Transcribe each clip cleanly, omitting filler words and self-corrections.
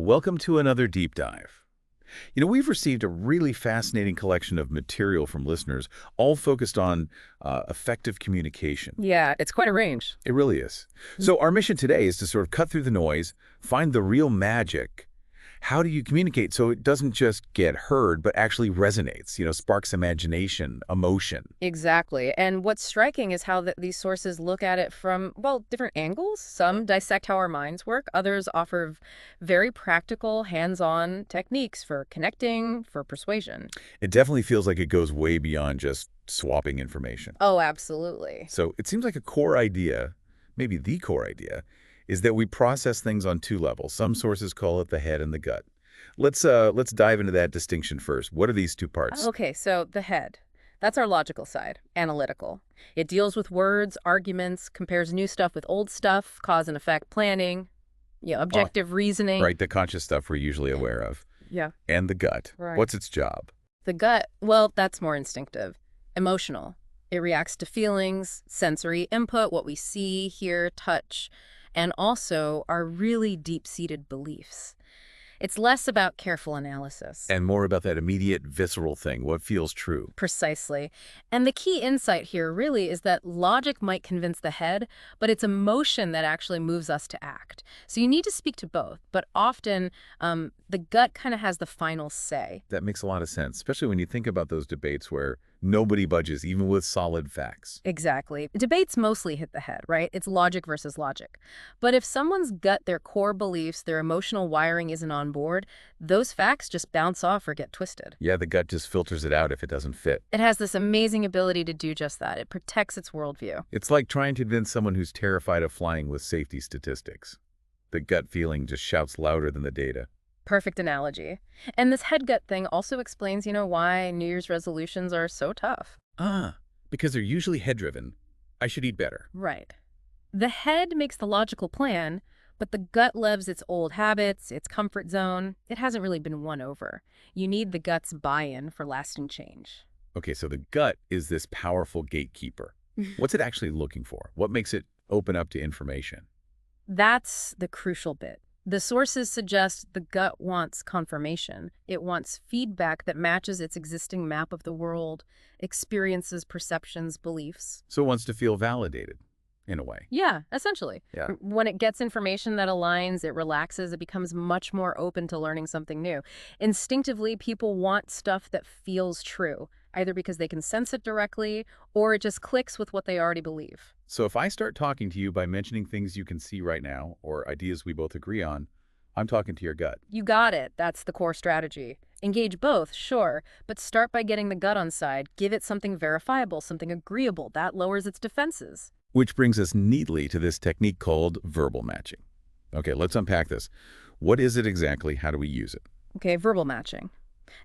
Welcome to another deep dive. We've received a really fascinating collection of material from listeners, all focused on effective communication. Yeah, it's quite a range. It really is. So our mission today is to sort of cut through the noise, find the real magic. How do you communicate so it doesn't just get heard, but actually resonates, sparks imagination, emotion? Exactly. And what's striking is how these sources look at it from, well, different angles. Some dissect how our minds work. Others offer very practical, hands-on techniques for connecting, for persuasion. It definitely feels like it goes way beyond just swapping information. Oh, absolutely. So it seems like a core idea, maybe the core idea, is that we process things on two levels. Some sources call it the head and the gut. Let's dive into that distinction first. What are these two parts? Okay, so the head. That's our logical side, analytical. It deals with words, arguments, compares new stuff with old stuff, cause and effect planning, objective reasoning. Right, the conscious stuff we're usually aware of. Yeah. And the gut. Right. What's its job? The gut, well, that's more instinctive, emotional. It reacts to feelings, sensory input, what we see, hear, touch, and also our really deep-seated beliefs. It's less about careful analysis. And more about that immediate, visceral thing, what feels true. Precisely. And the key insight here really is that logic might convince the head, but it's emotion that actually moves us to act. So you need to speak to both, but often the gut kind of has the final say. That makes a lot of sense, especially when you think about those debates where nobody budges, even with solid facts. Exactly. Debates mostly hit the head, right? It's logic versus logic. But if someone's gut, their core beliefs, their emotional wiring isn't on board, those facts just bounce off or get twisted. Yeah, the gut just filters it out if it doesn't fit. It has this amazing ability to do just that. It protects its worldview. It's like trying to convince someone who's terrified of flying with safety statistics. The gut feeling just shouts louder than the data. Perfect analogy. And this head gut thing also explains, why New Year's resolutions are so tough. Because they're usually head-driven. I should eat better. Right. The head makes the logical plan, but the gut loves its old habits, its comfort zone. It hasn't really been won over. You need the gut's buy-in for lasting change. Okay, so the gut is this powerful gatekeeper. What's it actually looking for? What makes it open up to information? That's the crucial bit. The sources suggest the gut wants confirmation. It wants feedback that matches its existing map of the world, experiences, perceptions, beliefs. So it wants to feel validated, in a way. Yeah, essentially. Yeah. When it gets information that aligns, it relaxes, it becomes much more open to learning something new. Instinctively, people want stuff that feels true, either because they can sense it directly or it just clicks with what they already believe. So if I start talking to you by mentioning things you can see right now or ideas we both agree on, I'm talking to your gut. You got it. That's the core strategy. Engage both, sure, but start by getting the gut on side. Give it something verifiable, something agreeable. That lowers its defenses. Which brings us neatly to this technique called verbal matching. Okay, let's unpack this. What is it exactly? How do we use it? Okay, verbal matching.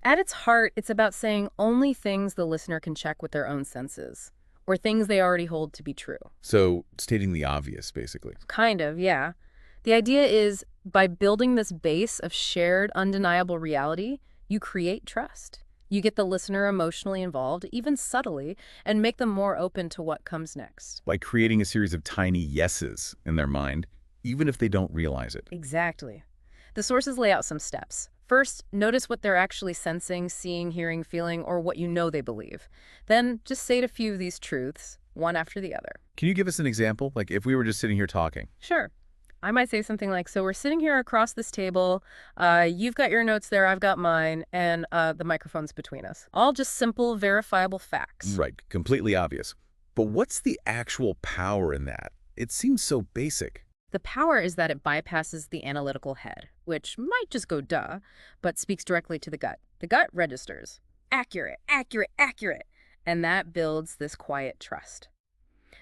At its heart, it's about saying only things the listener can check with their own senses, or things they already hold to be true. So stating the obvious, basically. Kind of, yeah. The idea is, by building this base of shared, undeniable reality, you create trust. You get the listener emotionally involved, even subtly, and make them more open to what comes next. By creating a series of tiny yeses in their mind, even if they don't realize it. Exactly. The sources lay out some steps. First, notice what they're actually sensing, seeing, hearing, feeling, or what you know they believe. Then, just say a few of these truths, one after the other. Can you give us an example? Like if we were just sitting here talking. Sure. I might say something like, so we're sitting here across this table, you've got your notes there, I've got mine, and the microphone's between us. All just simple, verifiable facts. Right, completely obvious. But what's the actual power in that? It seems so basic. The power is that it bypasses the analytical head, which might just go duh, but speaks directly to the gut. The gut registers. Accurate, accurate, accurate. And that builds this quiet trust.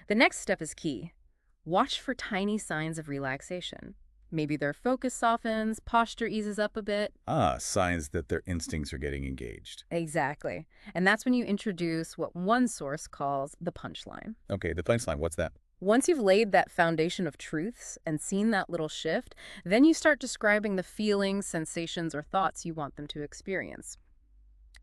The next step is key. Watch for tiny signs of relaxation. Maybe their focus softens, posture eases up a bit. Signs that their instincts are getting engaged. Exactly. And that's when you introduce what one source calls the punchline. Okay, the punchline, what's that? Once you've laid that foundation of truths and seen that little shift, then you start describing the feelings, sensations, or thoughts you want them to experience.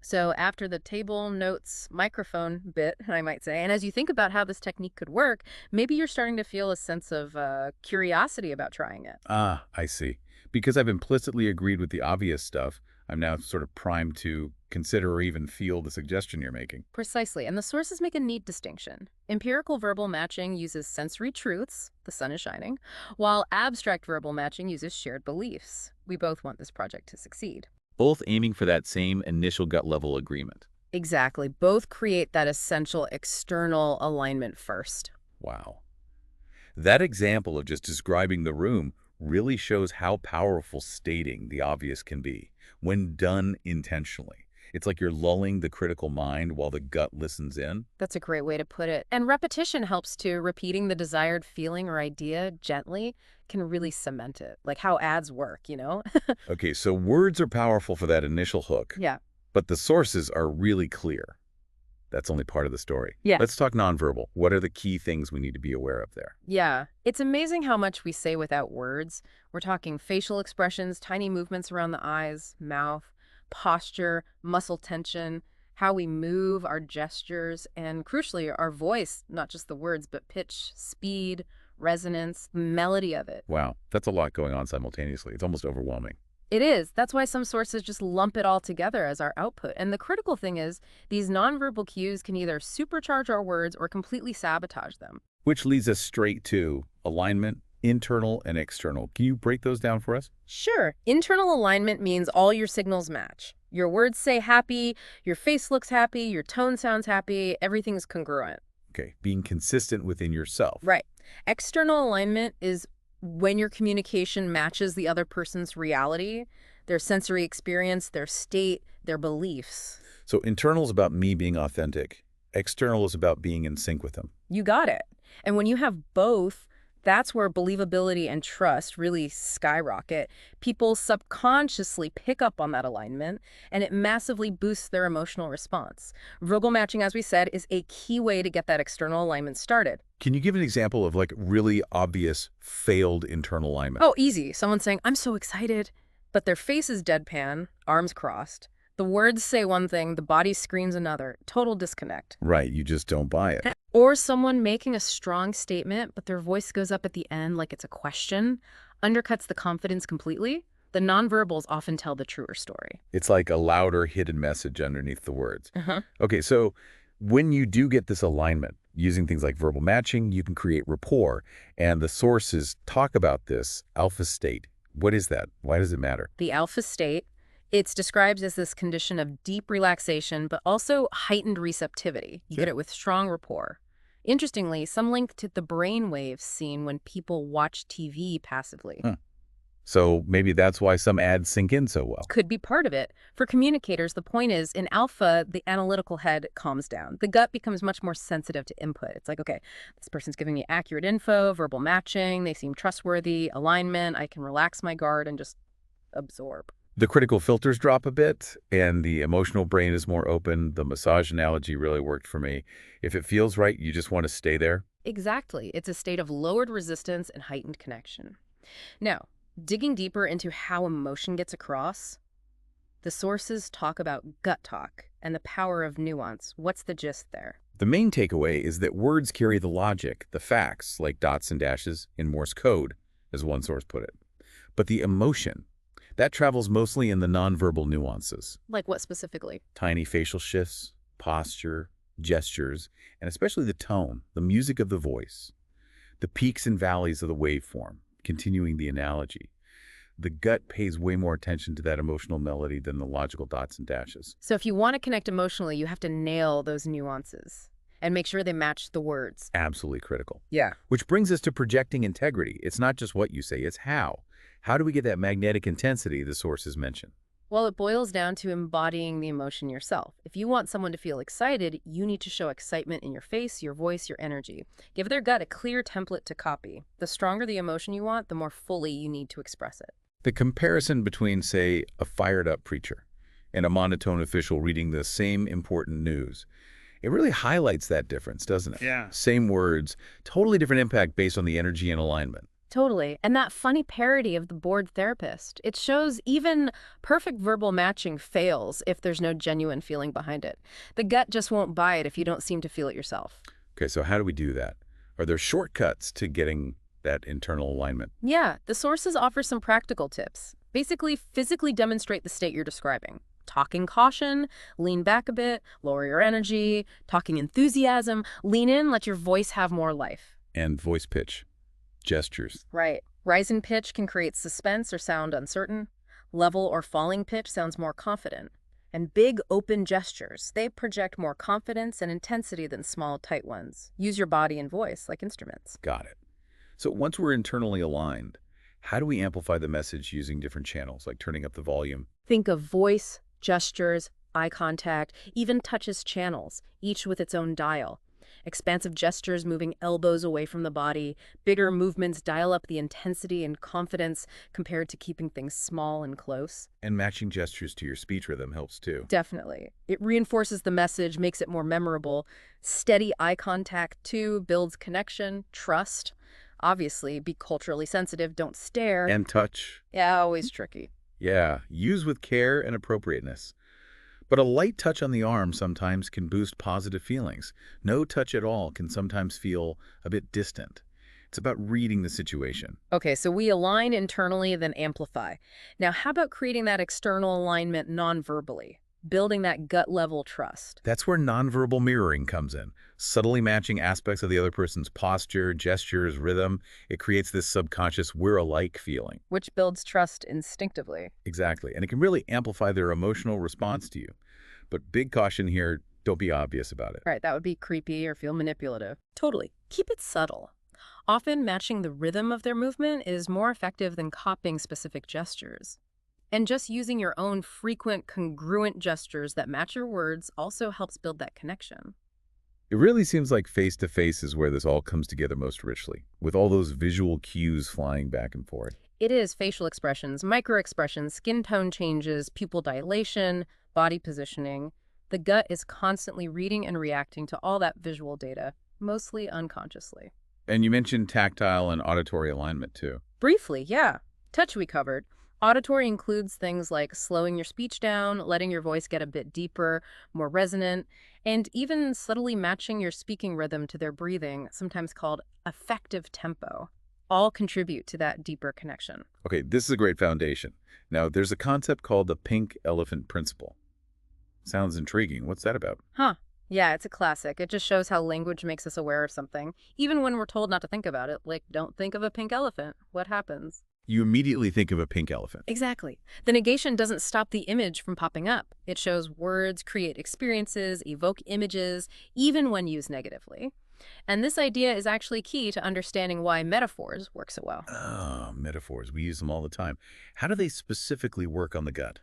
So after the table, notes, microphone bit, I might say, and as you think about how this technique could work, maybe you're starting to feel a sense of curiosity about trying it. I see. Because I've implicitly agreed with the obvious stuff, I'm now sort of primed to consider or even feel the suggestion you're making. Precisely, and the sources make a neat distinction. Empirical verbal matching uses sensory truths, the sun is shining, while abstract verbal matching uses shared beliefs. We both want this project to succeed. Both aiming for that same initial gut level agreement. Exactly. Both create that essential external alignment first. Wow. That example of just describing the room really shows how powerful stating the obvious can be when done intentionally. It's like you're lulling the critical mind while the gut listens in. That's a great way to put it. And repetition helps too. Repeating the desired feeling or idea gently can really cement it. Like how ads work, you know? Okay, so words are powerful for that initial hook, Yeah. but the sources are really clear. That's only part of the story. Yeah. Let's talk nonverbal. What are the key things we need to be aware of there? Yeah. It's amazing how much we say without words. We're talking facial expressions, tiny movements around the eyes, mouth, posture, muscle tension, how we move, our gestures, and crucially, our voice, not just the words, but pitch, speed, resonance, melody of it. Wow, that's a lot going on simultaneously. It's almost overwhelming. It is. That's why some sources just lump it all together as our output. And the critical thing is, these nonverbal cues can either supercharge our words or completely sabotage them. Which leads us straight to alignment, internal and external. Can you break those down for us? Sure. Internal alignment means all your signals match. Your words say happy, your face looks happy, your tone sounds happy, everything's congruent. Okay, being consistent within yourself. Right. External alignment is when your communication matches the other person's reality, their sensory experience, their state, their beliefs. So internal is about me being authentic. External is about being in sync with them. You got it. And when you have both, that's where believability and trust really skyrocket. People subconsciously pick up on that alignment, and it massively boosts their emotional response. Verbal matching, as we said, is a key way to get that external alignment started. Can you give an example of like really obvious failed internal alignment? Oh, easy. Someone saying, "I'm so excited," but their face is deadpan, arms crossed. The words say one thing, the body screams another. Total disconnect. Right, you just don't buy it. Or someone making a strong statement, but their voice goes up at the end like it's a question, undercuts the confidence completely. The nonverbals often tell the truer story. It's like a louder hidden message underneath the words. Uh-huh. Okay, so when you do get this alignment, using things like verbal matching, you can create rapport. And the sources talk about this alpha state. What is that? Why does it matter? The alpha state, it's described as this condition of deep relaxation, but also heightened receptivity. You get it with strong rapport. Interestingly, some link to the brain waves seen when people watch TV passively. Huh. So maybe that's why some ads sink in so well. Could be part of it. For communicators, the point is, in alpha, the analytical head calms down. The gut becomes much more sensitive to input. It's like, okay, this person's giving me accurate info, verbal matching, they seem trustworthy, alignment, I can relax my guard and just absorb. The critical filters drop a bit, and the emotional brain is more open. The massage analogy really worked for me. If it feels right, you just want to stay there. Exactly. It's a state of lowered resistance and heightened connection. Now, digging deeper into how emotion gets across, the sources talk about gut talk and the power of nuance. What's the gist there? The main takeaway is that words carry the logic, the facts, like dots and dashes in Morse code, as one source put it. But the emotion, that travels mostly in the nonverbal nuances. Like what specifically? Tiny facial shifts, posture, gestures, and especially the tone, the music of the voice, the peaks and valleys of the waveform, continuing the analogy. The gut pays way more attention to that emotional melody than the logical dots and dashes. So if you want to connect emotionally, you have to nail those nuances and make sure they match the words. Absolutely critical. Yeah. Which brings us to projecting integrity. It's not just what you say, it's how. How do we get that magnetic intensity the sources mention? Well, it boils down to embodying the emotion yourself. If you want someone to feel excited, you need to show excitement in your face, your voice, your energy. Give their gut a clear template to copy. The stronger the emotion you want, the more fully you need to express it. The comparison between, say, a fired-up preacher and a monotone official reading the same important news, it really highlights that difference, doesn't it? Yeah. Same words, totally different impact based on the energy and alignment. Totally. And that funny parody of the bored therapist, it shows even perfect verbal matching fails if there's no genuine feeling behind it. The gut just won't buy it if you don't seem to feel it yourself. Okay, so how do we do that? Are there shortcuts to getting that internal alignment. Yeah, the sources offer some practical tips. Basically, physically demonstrate the state you're describing. Talking caution, lean back a bit, lower your energy, talking enthusiasm, lean in, let your voice have more life. And voice pitch, gestures. Right. Rise in pitch can create suspense or sound uncertain. Level or falling pitch sounds more confident. And big, open gestures, they project more confidence and intensity than small, tight ones. Use your body and voice like instruments. Got it. So once we're internally aligned, how do we amplify the message using different channels, like turning up the volume? Think of voice, gestures, eye contact, even touch as channels, each with its own dial. Expansive gestures moving elbows away from the body, bigger movements dial up the intensity and confidence compared to keeping things small and close. And matching gestures to your speech rhythm helps too. Definitely. It reinforces the message, makes it more memorable. Steady eye contact, too, builds connection, trust. Obviously, be culturally sensitive, don't stare. And touch. Yeah, always tricky. Yeah, use with care and appropriateness. But a light touch on the arm sometimes can boost positive feelings. No touch at all can sometimes feel a bit distant. It's about reading the situation. Okay, so we align internally, then amplify. Now, how about creating that external alignment non-verbally? Building that gut-level trust. That's where nonverbal mirroring comes in. Subtly matching aspects of the other person's posture, gestures, rhythm. It creates this subconscious we're alike feeling. Which builds trust instinctively. Exactly. And it can really amplify their emotional response to you. But big caution here, don't be obvious about it. Right, that would be creepy or feel manipulative. Totally. Keep it subtle. Often matching the rhythm of their movement is more effective than copying specific gestures. And just using your own frequent, congruent gestures that match your words also helps build that connection. It really seems like face-to-face is where this all comes together most richly, with all those visual cues flying back and forth. It is facial expressions, micro-expressions, skin tone changes, pupil dilation, body positioning. The gut is constantly reading and reacting to all that visual data, mostly unconsciously. And you mentioned tactile and auditory alignment, too. Briefly, yeah. Touch we covered. Auditory includes things like slowing your speech down, letting your voice get a bit deeper, more resonant, and even subtly matching your speaking rhythm to their breathing, sometimes called affective tempo. All contribute to that deeper connection. Okay, this is a great foundation. Now, there's a concept called the pink elephant principle. Sounds intriguing. What's that about? Huh. Yeah, it's a classic. It just shows how language makes us aware of something, even when we're told not to think about it. Like, don't think of a pink elephant. What happens? You immediately think of a pink elephant. Exactly. The negation doesn't stop the image from popping up. It shows words create experiences, evoke images, even when used negatively. And this idea is actually key to understanding why metaphors work so well. Oh, metaphors. We use them all the time. How do they specifically work on the gut?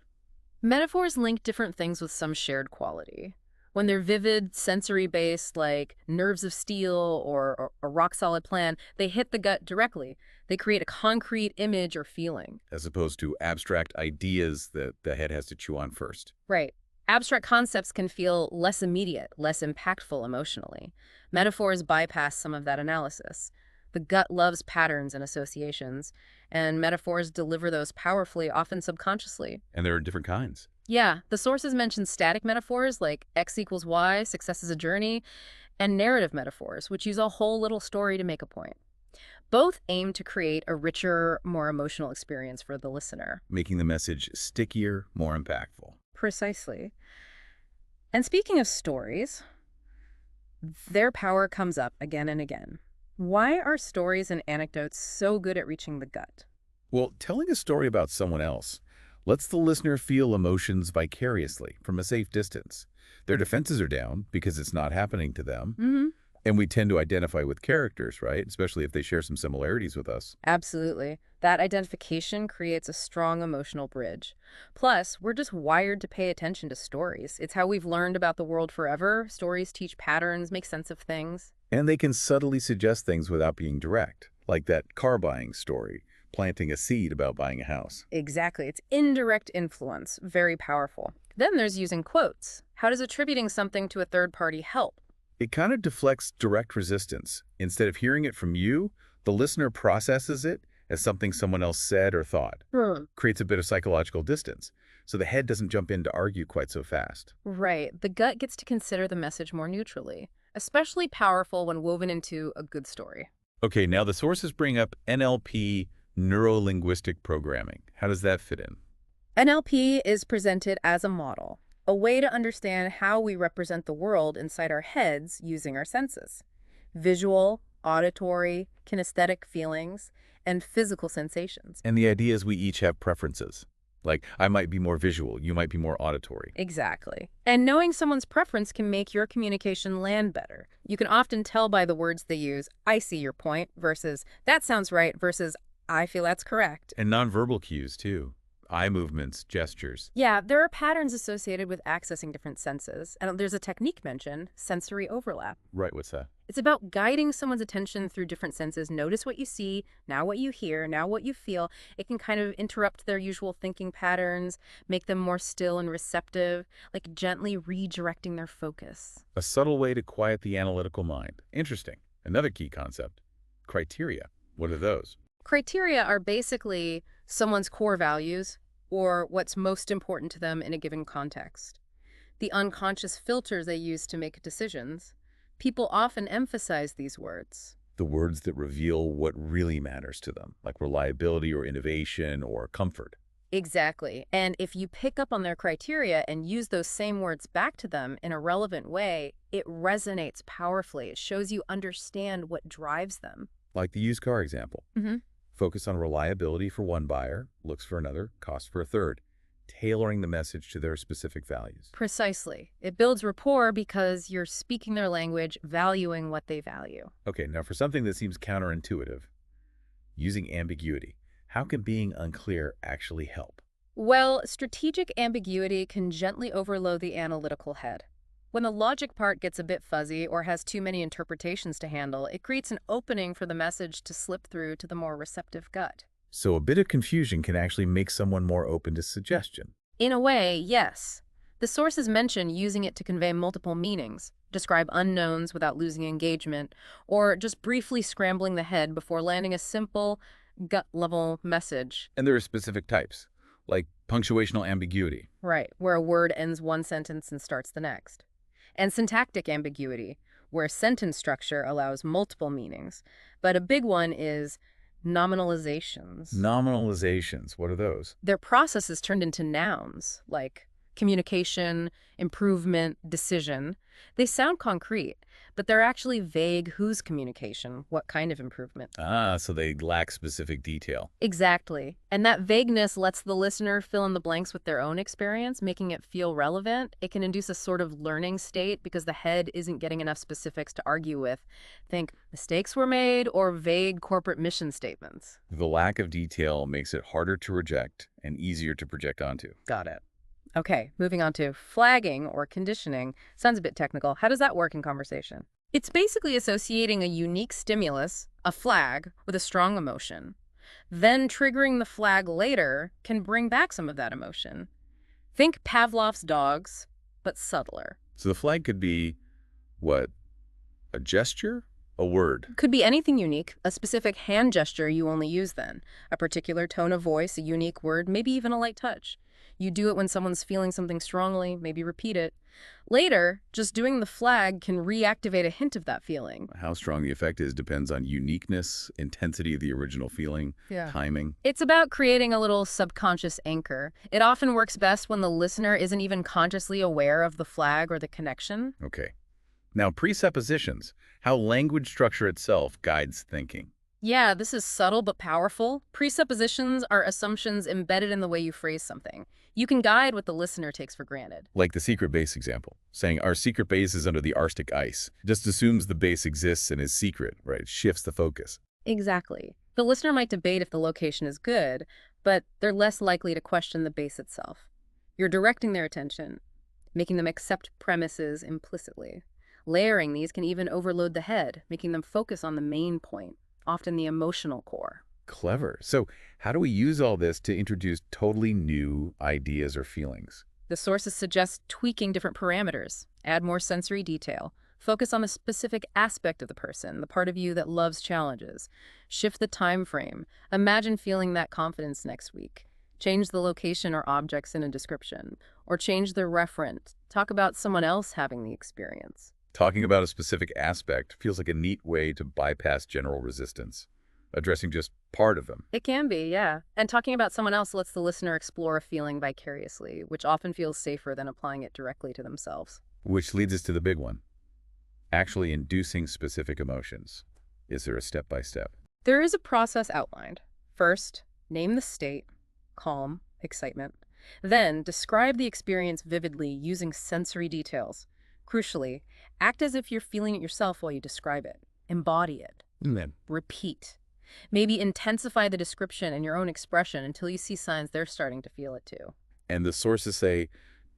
Metaphors link different things with some shared quality. When they're vivid, sensory-based, like nerves of steel or a rock-solid plan, they hit the gut directly. They create a concrete image or feeling. As opposed to abstract ideas that the head has to chew on first. Right. Abstract concepts can feel less immediate, less impactful emotionally. Metaphors bypass some of that analysis. The gut loves patterns and associations, and metaphors deliver those powerfully, often subconsciously. And there are different kinds. Yeah, the sources mention static metaphors like X equals Y, success is a journey, and narrative metaphors, which use a whole little story to make a point. Both aim to create a richer, more emotional experience for the listener. Making the message stickier, more impactful. Precisely. And speaking of stories, their power comes up again and again. Why are stories and anecdotes so good at reaching the gut? Well, telling a story about someone else lets the listener feel emotions vicariously from a safe distance. Their defenses are down because it's not happening to them. Mm-hmm. And we tend to identify with characters, right? Especially if they share some similarities with us. Absolutely. That identification creates a strong emotional bridge. Plus, we're just wired to pay attention to stories. It's how we've learned about the world forever. Stories teach patterns, make sense of things. And they can subtly suggest things without being direct, like that car buying story, planting a seed about buying a house. Exactly. It's indirect influence. Very powerful. Then there's using quotes. How does attributing something to a third party help? It kind of deflects direct resistance. Instead of hearing it from you, the listener processes it as something someone else said or thought. Creates a bit of psychological distance, so the head doesn't jump in to argue quite so fast. Right. The gut gets to consider the message more neutrally, especially powerful when woven into a good story. Okay, now the sources bring up NLP, neuro-linguistic programming. How does that fit in? NLP is presented as a model, a way to understand how we represent the world inside our heads using our senses. Visual, auditory, kinesthetic feelings, and physical sensations. And the idea is we each have preferences. Like, I might be more visual, you might be more auditory. Exactly. And knowing someone's preference can make your communication land better. You can often tell by the words they use, I see your point, versus that sounds right, versus I feel that's correct. And nonverbal cues, too. Eye movements, gestures. Yeah, there are patterns associated with accessing different senses, and there's a technique mentioned, sensory overlap. Right, what's that? It's about guiding someone's attention through different senses. Notice what you see, now what you hear, now what you feel. It can kind of interrupt their usual thinking patterns, make them more still and receptive, like gently redirecting their focus. A subtle way to quiet the analytical mind. Interesting. Another key concept. Criteria. What are those? Criteria are basically someone's core values or what's most important to them in a given context. The unconscious filters they use to make decisions. People often emphasize these words. The words that reveal what really matters to them, like reliability or innovation or comfort. Exactly. And if you pick up on their criteria and use those same words back to them in a relevant way, it resonates powerfully. It shows you understand what drives them. Like the used car example. Mm-hmm. Focus on reliability for one buyer, looks for another, cost for a third. Tailoring the message to their specific values. Precisely. It builds rapport because you're speaking their language, valuing what they value. Okay, now for something that seems counterintuitive, using ambiguity. How can being unclear actually help? Well, strategic ambiguity can gently overload the analytical head. When the logic part gets a bit fuzzy or has too many interpretations to handle, it creates an opening for the message to slip through to the more receptive gut. So a bit of confusion can actually make someone more open to suggestion. In a way, yes. The sources mention using it to convey multiple meanings, describe unknowns without losing engagement, or just briefly scrambling the head before landing a simple, gut-level message. And there are specific types, like punctuational ambiguity. Right, where a word ends one sentence and starts the next. And syntactic ambiguity, where sentence structure allows multiple meanings. But a big one is nominalizations. Nominalizations, what are those? Their process is turned into nouns, like communication, improvement, decision. They sound concrete, but they're actually vague whose communication, what kind of improvement. Ah, so they lack specific detail. Exactly. And that vagueness lets the listener fill in the blanks with their own experience, making it feel relevant. It can induce a sort of learning state because the head isn't getting enough specifics to argue with. Think mistakes were made or vague corporate mission statements. The lack of detail makes it harder to reject and easier to project onto. Got it. Okay, moving on to flagging or conditioning. Sounds a bit technical. How does that work in conversation? It's basically associating a unique stimulus, a flag, with a strong emotion. Then triggering the flag later can bring back some of that emotion. Think Pavlov's dogs, but subtler. So the flag could be, what, a gesture? A word? Could be anything unique, a specific hand gesture you only use then, a particular tone of voice, a unique word, maybe even a light touch. You do it when someone's feeling something strongly, maybe repeat it. Later, just doing the flag can reactivate a hint of that feeling. How strong the effect is depends on uniqueness, intensity of the original feeling, timing. It's about creating a little subconscious anchor. It often works best when the listener isn't even consciously aware of the flag or the connection. Okay. Now, presuppositions, how language structure itself guides thinking. Yeah, this is subtle but powerful. Presuppositions are assumptions embedded in the way you phrase something. You can guide what the listener takes for granted. Like the secret base example, saying our secret base is under the Arctic ice. Just assumes the base exists and is secret, right? It shifts the focus. Exactly. The listener might debate if the location is good, but they're less likely to question the base itself. You're directing their attention, making them accept premises implicitly. Layering these can even overload the head, making them focus on the main point, often the emotional core. Clever. So how do we use all this to introduce totally new ideas or feelings? The sources suggest tweaking different parameters, add more sensory detail, focus on a specific aspect of the person, the part of you that loves challenges, shift the time frame, imagine feeling that confidence next week, change the location or objects in a description, or change the referent, talk about someone else having the experience. Talking about a specific aspect feels like a neat way to bypass general resistance, addressing just part of them. It can be, yeah. And talking about someone else lets the listener explore a feeling vicariously, which often feels safer than applying it directly to themselves. Which leads us to the big one, actually inducing specific emotions. Is there a step-by-step? There is a process outlined. First, name the state, calm, excitement. Then, describe the experience vividly using sensory details. Crucially, act as if you're feeling it yourself while you describe it. Embody it. And then, Repeat. Maybe intensify the description and your own expression until you see signs they're starting to feel it too. and the sources say,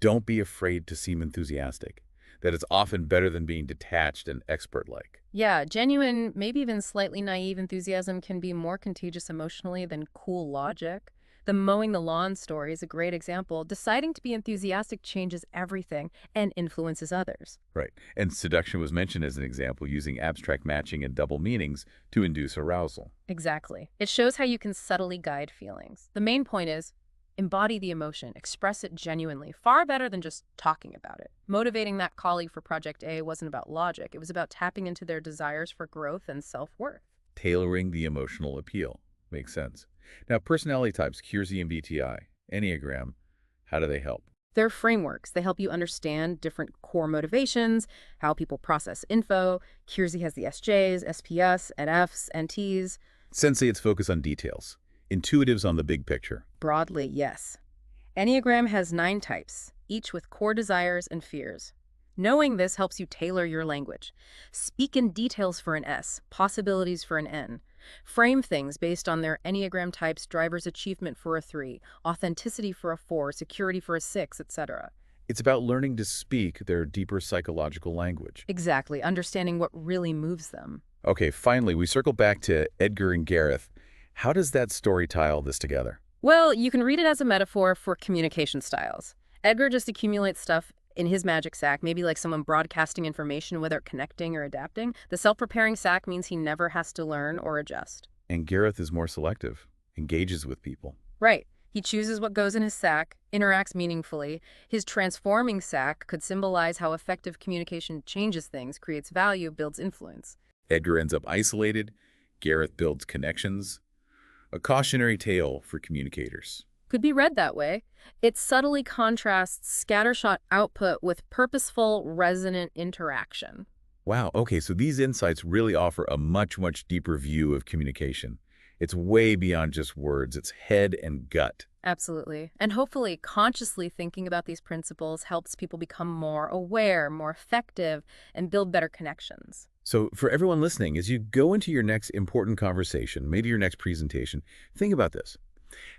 don't be afraid to seem enthusiastic, that it's often better than being detached and expert-like. Yeah, genuine, maybe even slightly naive enthusiasm can be more contagious emotionally than cool logic. The mowing the lawn story is a great example. Deciding to be enthusiastic changes everything and influences others. Right. And seduction was mentioned as an example, using abstract matching and double meanings to induce arousal. Exactly. It shows how you can subtly guide feelings. The main point is embody the emotion, express it genuinely, far better than just talking about it. Motivating that colleague for Project A wasn't about logic. It was about tapping into their desires for growth and self-worth. Tailoring the emotional appeal. Makes sense. Now, personality types, Kiersey and BTI, Enneagram, how do they help? They're frameworks. They help you understand different core motivations, how people process info. Kiersey has the SJs, SPS, NFs, NTs. Sensei, it's focus on details. Intuitives on the big picture. Broadly, yes. Enneagram has 9 types, each with core desires and fears. Knowing this helps you tailor your language. Speak in details for an S, possibilities for an N. Frame things based on their Enneagram types, driver's achievement for a 3, authenticity for a 4, security for a 6, etc. It's about learning to speak their deeper psychological language. Exactly, understanding what really moves them. Okay, finally, we circle back to Edgar and Gareth. How does that story tie all this together? Well, you can read it as a metaphor for communication styles. Edgar just accumulates stuff in his magic sack, maybe like someone broadcasting information without connecting or adapting. The self-preparing sack means he never has to learn or adjust. And Gareth is more selective, engages with people. Right. He chooses what goes in his sack, interacts meaningfully. His transforming sack could symbolize how effective communication changes things, creates value, builds influence. Edgar ends up isolated. Gareth builds connections. A cautionary tale for communicators. Could be read that way. It subtly contrasts scattershot output with purposeful, resonant interaction. Wow, okay, so these insights really offer a much, much deeper view of communication. It's way beyond just words. It's head and gut. Absolutely. And hopefully, consciously thinking about these principles helps people become more aware, more effective, and build better connections. So for everyone listening, as you go into your next important conversation, maybe your next presentation, think about this.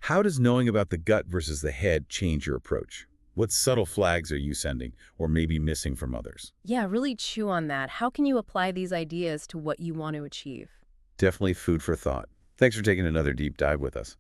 How does knowing about the gut versus the head change your approach? What subtle flags are you sending or maybe missing from others? Yeah, really chew on that. How can you apply these ideas to what you want to achieve? Definitely food for thought. Thanks for taking another deep dive with us.